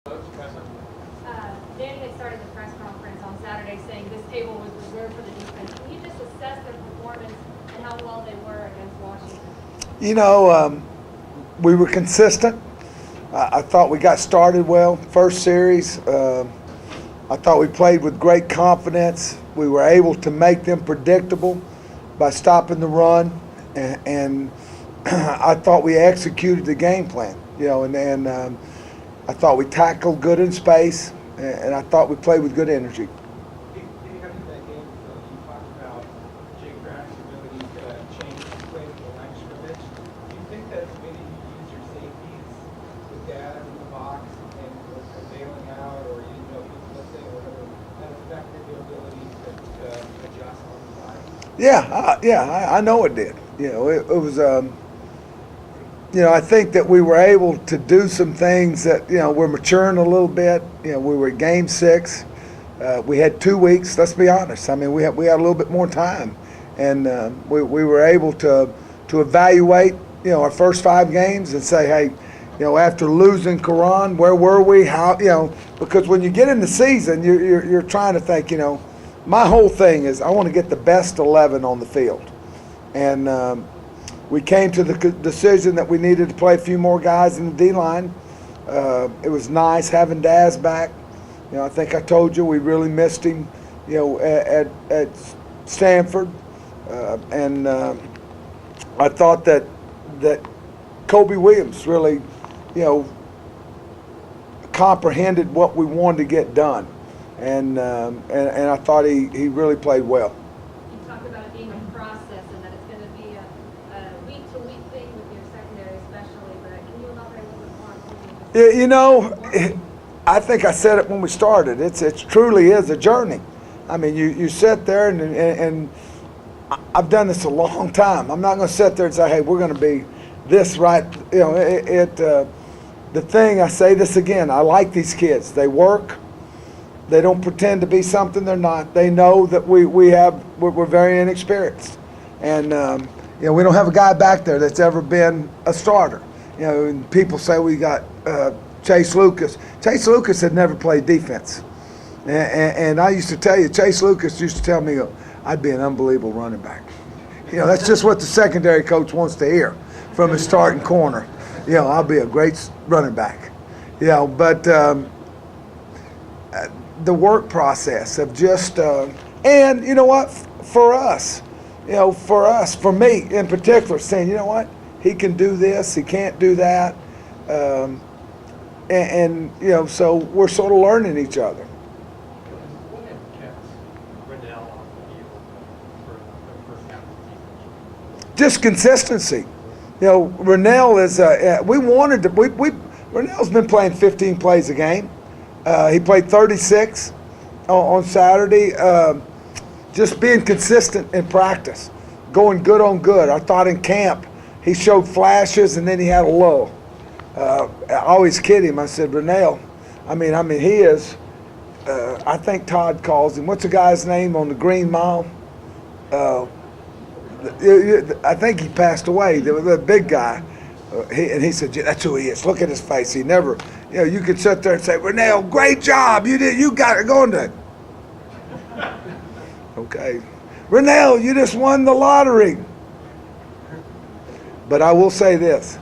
Danny had started the press conference on Saturday saying this table was reserved for the defense. Can you just assess their performance and how well they were against Washington? You know, we were consistent. I thought we got started well. First series, I thought we played with great confidence. We were able to make them predictable by stopping the run, and I thought we executed the game plan. You know, and I thought we tackled good in space, and I thought we played with good energy. Leading up to that game, you talked about Jake Brown's ability to change the play with the line scrimmage. Do you think that maybe you use your safeties with Dad in the box and bailing out, or you didn't know he was missing, or whatever, that affected your ability to adjust on the fly? Yeah, I know it did. You know, it was. You know, I think that we were able to do some things that, you know, we're maturing a little bit. You know, we were at game 6. We had 2 weeks. Let's be honest. I mean, we had a little bit more time, and we were able to evaluate, you know, our first 5 games and say, hey, you know, after losing Quran, where were we? How, you know, because when you get in the season, you're trying to think, you know, my whole thing is I want to get the best 11 on the field, and we came to the decision that we needed to play a few more guys in the D-line. It was nice having Daz back. You know, I think I told you we really missed him, you know, at Stanford. And I thought that Kobe Williams really, you know, comprehended what we wanted to get done. And I thought he really played well. You talked about it being a process and that it's going to be a week-to-week thing with your secondary especially, but can you elaborate a little bit more? You know, I think I said it when we started. It truly is a journey. I mean, you sit there and I've done this a long time. I'm not going to sit there and say, hey, we're going to be this right. You know, the thing, I say this again, I like these kids. They work. They don't pretend to be something they're not. They know that we're very inexperienced. And, you know, we don't have a guy back there that's ever been a starter. You know, and people say we got Chase Lucas. Chase Lucas had never played defense. And I used to tell you, Chase Lucas used to tell me, I'd be an unbelievable running back. You know, that's just what the secondary coach wants to hear from his starting corner. You know, I'll be a great running back. You know, but the work process of just, and you know what, for us, you know, for me in particular, saying, you know what, he can do this, he can't do that, and you know, so we're sort of learning each other. What had kept Riddell off the field for the first half of the season? Just consistency. You know, Rennell is, Rennell's been playing 15 plays a game. He played 36 on Saturday. Just being consistent in practice, going good on good. I thought in camp he showed flashes and then he had a lull. I always kid him. I said, Rennell, I mean, he is. I think Todd calls him. What's the guy's name on the Green Mile? I think he passed away. The big guy. And he said, yeah, that's who he is. Look at his face. He never, you know, you could sit there and say, Rennell, great job. You got it going to. Okay. Rennell, you just won the lottery. But I will say this,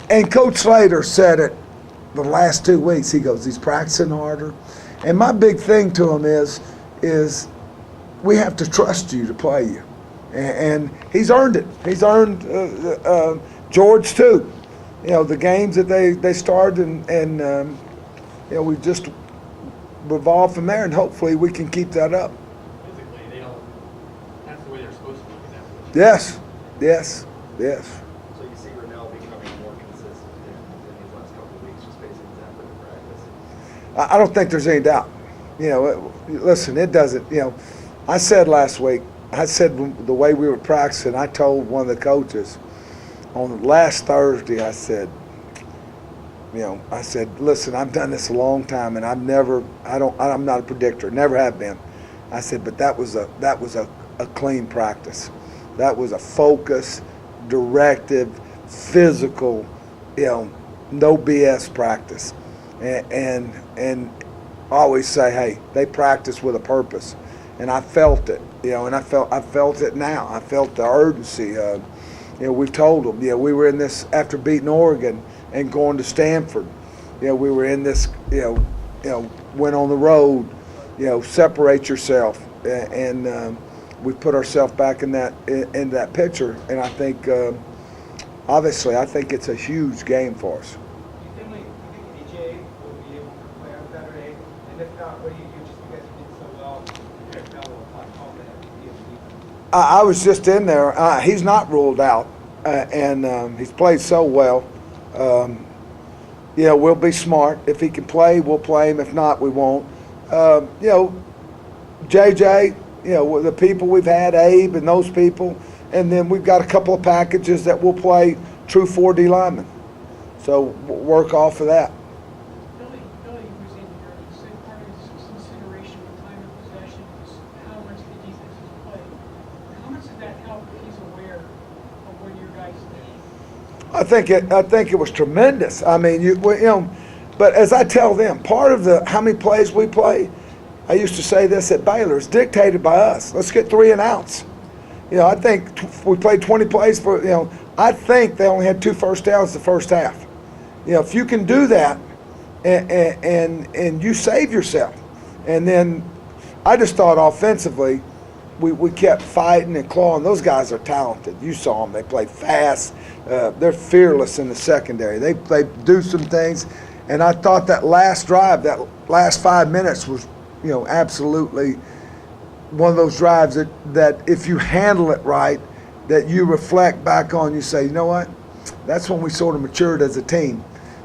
and Coach Slater said it the last 2 weeks. He goes, he's practicing harder. And my big thing to him is we have to trust you to play you. And he's earned it. He's earned George too. You know, the games that they started, and you know, we just revolve from there, and hopefully we can keep that up. Physically, they don't. That's the way they're supposed to be. Yes. So you see Rennell becoming more consistent in these last couple of weeks, just based on effort in practice? I don't think there's any doubt. You know, listen, it doesn't. You know, I said last week. I said the way we were practicing. I told one of the coaches on last Thursday. I said, you know, listen, I've done this a long time, and I'm not a predictor, never have been. I said, but that was a clean practice. That was a focus, directive, physical, you know, no BS practice. and always say, hey, they practice with a purpose, and I felt it, and I felt it now. I felt the urgency. We've told them, we were in this after beating Oregon and going to Stanford. We were in this, went on the road, separate yourself, and we put ourselves back in that picture. And I think, obviously, I think it's a huge game for us. Do you think AJ will be able to play on Saturday? And if not, what do you do just because you did so well? I was just in there. He's not ruled out, and he's played so well. We'll be smart. If he can play, we'll play him. If not, we won't. JJ, the people we've had, Abe and those people, and then we've got a couple of packages that will play true 4D linemen. So we'll work off of that. Billy was in here, and he said part of his consideration with time of possession is how much the defense has played. How much did that help if he's aware of what your guys did? I think it was tremendous. I mean, but as I tell them, part of how many plays we play, I used to say this at Baylor, is dictated by us. Let's get 3 and outs. I think we played 20 plays for, I think they only had 2 first downs the first half. If you can do that and you save yourself. And then I just thought offensively, we kept fighting and clawing. Those guys are talented. You saw them. They play fast. They're fearless in the secondary. They do some things. And I thought that last drive, that last 5 minutes was, absolutely one of those drives that if you handle it right, that you reflect back on, you say, you know what? That's when we sort of matured as a team.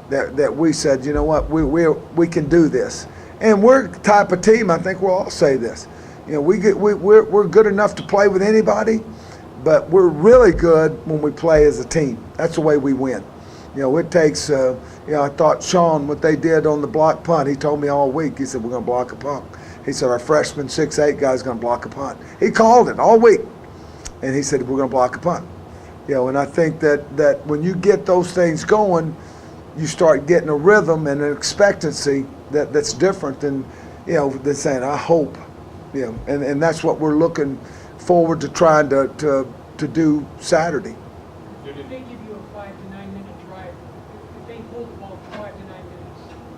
That we said, you know what? We can do this. And we're the type of team, I think we'll all say this. We're good enough to play with anybody, but we're really good when we play as a team. That's the way we win. It takes, I thought Sean, what they did on the block punt, he told me all week, he said, we're going to block a punt. He said, our freshman 6'8" guy's going to block a punt. He called it all week, and he said, we're going to block a punt. And I think that when you get those things going, you start getting a rhythm and an expectancy that's different than, than saying, I hope. And that's what we're looking forward to trying to do Saturday. If they give you a 5 to 9 minute drive, if they hold the ball 5 to 9 minutes,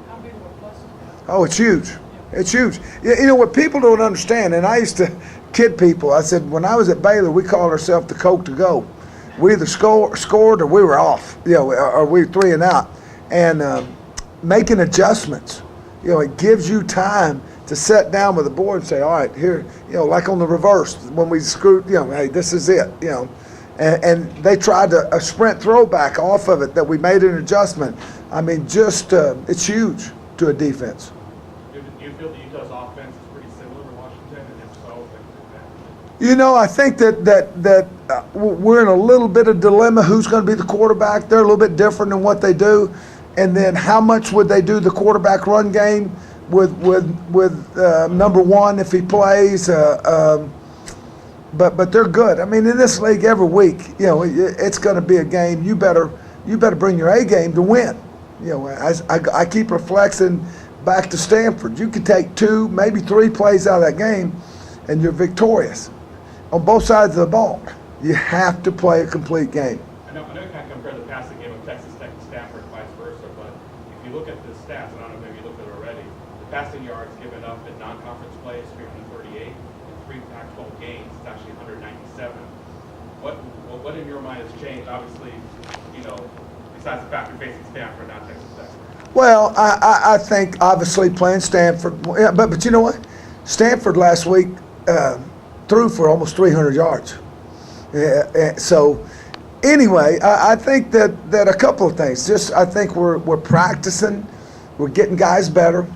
how big of a plus is that? Oh, it's huge. It's huge. What people don't understand, and I used to kid people, I said, when I was at Baylor, we called ourselves the Coke to go. We either scored or we were off, or we were 3 and out. And making adjustments, it gives you time to sit down with the board and say, all right, here, like on the reverse, when we screwed, hey, this is it, and they tried a sprint throwback off of it that we made an adjustment. I mean, just, it's huge to a defense. Do you feel that Utah's offense is pretty similar to Washington, and if so, I think that we're in a little bit of dilemma. Who's going to be the quarterback? They're a little bit different in what they do. And then how much would they do the quarterback run game with number 1 if he plays? But they're good. I mean, in this league every week, it's going to be a game. You better bring your A game to win. I keep reflecting back to Stanford. You can take 2, maybe 3 plays out of that game, and you're victorious on both sides of the ball. You have to play a complete game. I know you kind of compare the passing game of Texas Tech to Stanford, vice versa, but if you look at the stats, and I don't know, maybe you looked at it already, the passing yards given up in non-conference play is 338. In 3 Pac-12 games, it's actually 197. What in your mind has changed? Obviously, besides the fact you're facing Stanford, not Texas Tech. Well, I think obviously playing Stanford, but you know what? Stanford last week threw for almost 300 yards. So anyway, I think that a couple of things. I think we're practicing, we're getting guys better.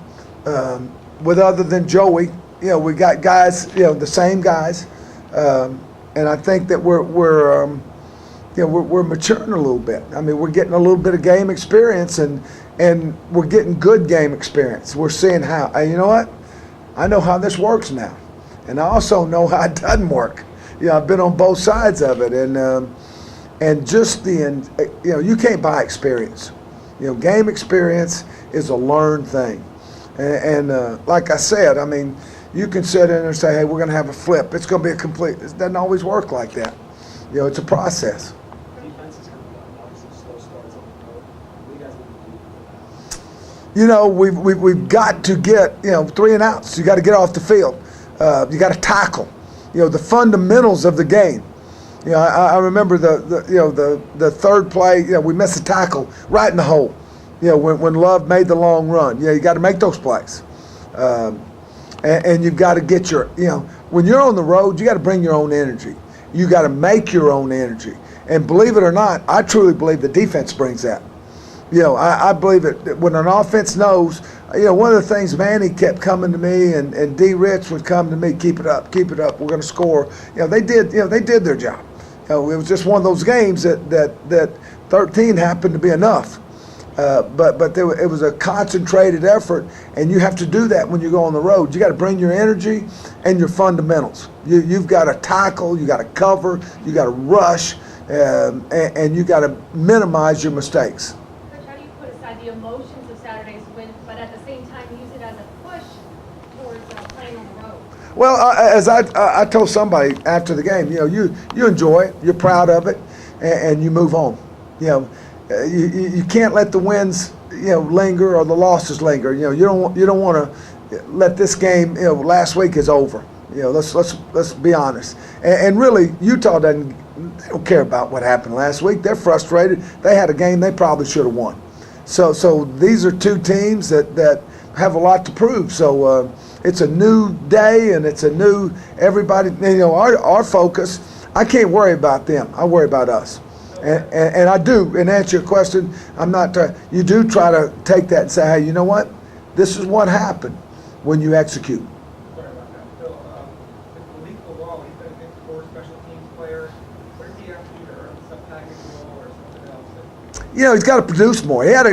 With other than Joey, we got guys, the same guys, and I think that we're maturing a little bit. I mean, we're getting a little bit of game experience, and we're getting good game experience. We're seeing how. You know what? I know how this works now, and I also know how it doesn't work. I've been on both sides of it, and just you can't buy experience. Game experience is a learned thing. And like I said, I mean, you can sit in there and say, hey, we're going to have a flip. It's going to be a complete. It doesn't always work like that. It's a process. Defense is coming up, obviously slow starts on the road. What do you guys need to do for that? We've got to get 3 and outs. You got to get off the field. You got to tackle. The fundamentals of the game. I remember the third play. We missed a tackle right in the hole. When Love made the long run. You got to make those plays. And you've got to get your, when you're on the road, you got to bring your own energy. You got to make your own energy. And believe it or not, I truly believe the defense brings that. I believe it. When an offense knows, one of the things Manny kept coming to me and D. Rich would come to me, keep it up, we're going to score. They did their job. It was just one of those games that 13 happened to be enough. But it was a concentrated effort, and you have to do that when you go on the road. You got to bring your energy and your fundamentals. You've got to tackle, you got to cover, you got to rush, and you got to minimize your mistakes. Coach, how do you put aside the emotions of Saturday's win, but at the same time use it as a push towards playing on the road? Well, as I told somebody after the game, you enjoy it, you're proud of it, and you move on. You can't let the wins linger or the losses linger. You don't want to let this game. Last week is over. Let's be honest. And really, Utah they don't care about what happened last week. They're frustrated. They had a game they probably should have won. So these are two teams that have a lot to prove. So it's a new day and it's a new everybody. Our focus. I can't worry about them. I worry about us. And I do, and answer your question, I'm not, you do try to take that and say, hey, you know what? This is what happened when you execute. Sorry about that. Phil, with Malik Lawal, he's been a good core special teams player. What does he have to do to earn some package role or something else? He's got to produce more. He had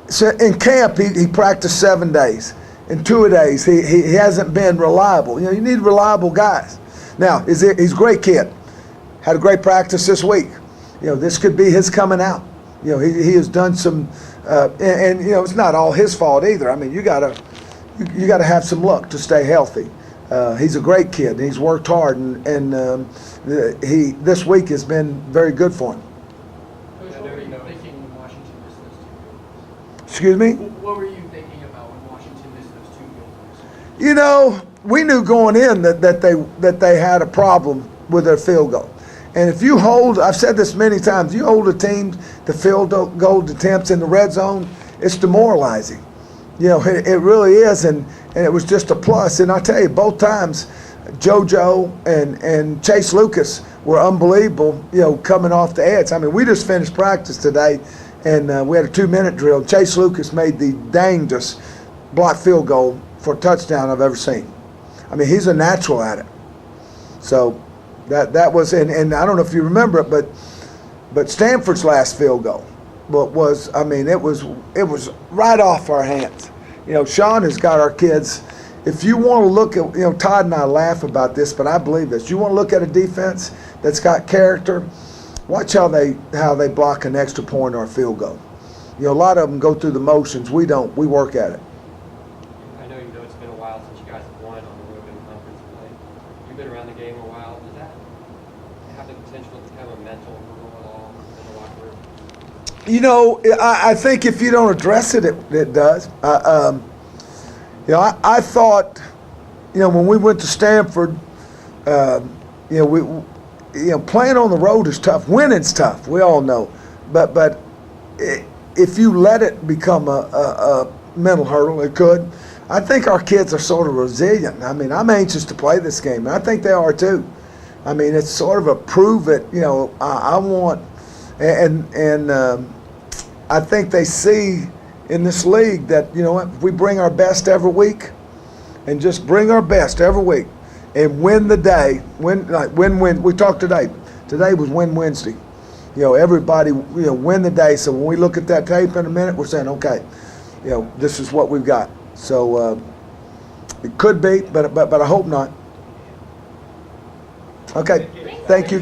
so in camp, he practiced 7 days. In 2 days, he hasn't been reliable. You need reliable guys. Now, he's a great kid. Had a great practice this week. This could be his coming out. He has done some, and it's not all his fault either. I mean, you gotta have some luck to stay healthy. He's a great kid. And he's worked hard, and this week has been very good for him. Coach, what were you thinking when Washington missed those 2 goals? Excuse me? What were you thinking about when Washington missed those 2 goals? We knew going in that they had a problem with their field goal. And if you hold, I've said this many times, you hold a team to field goal attempts in the red zone, it's demoralizing. It really is, and it was just a plus. And I tell you, both times, JoJo and Chase Lucas were unbelievable, coming off the edge. I mean, we just finished practice today, and we had a 2-minute drill. Chase Lucas made the dangest blocked field goal for a touchdown I've ever seen. I mean, he's a natural at it. So that was, and I don't know if you remember it, but Stanford's last field goal was, I mean, it was right off our hands. Sean has got our kids. If you want to look at, Todd and I laugh about this, but I believe this. You want to look at a defense that's got character, watch how they block an extra point or a field goal. A lot of them go through the motions. We don't. We work at it. I know it's been a while since you guys have won on the road in conference play. You've been around the game a while. Does that have the potential to become a mental hurdle at all in the locker room? I think if you don't address it, it does. I thought, when we went to Stanford, playing on the road is tough. Winning's tough. We all know, but if you let it become a mental hurdle, it could. I think our kids are sort of resilient. I mean, I'm anxious to play this game, and I think they are too. I mean, it's sort of a prove it. I want, and I think they see in this league that, if we bring our best every week, and just bring our best every week, and win the day, win. We talked today. Today was Win Wednesday. Everybody, win the day. So when we look at that tape in a minute, we're saying, okay, this is what we've got. So it could be, but I hope not. Okay, thank you.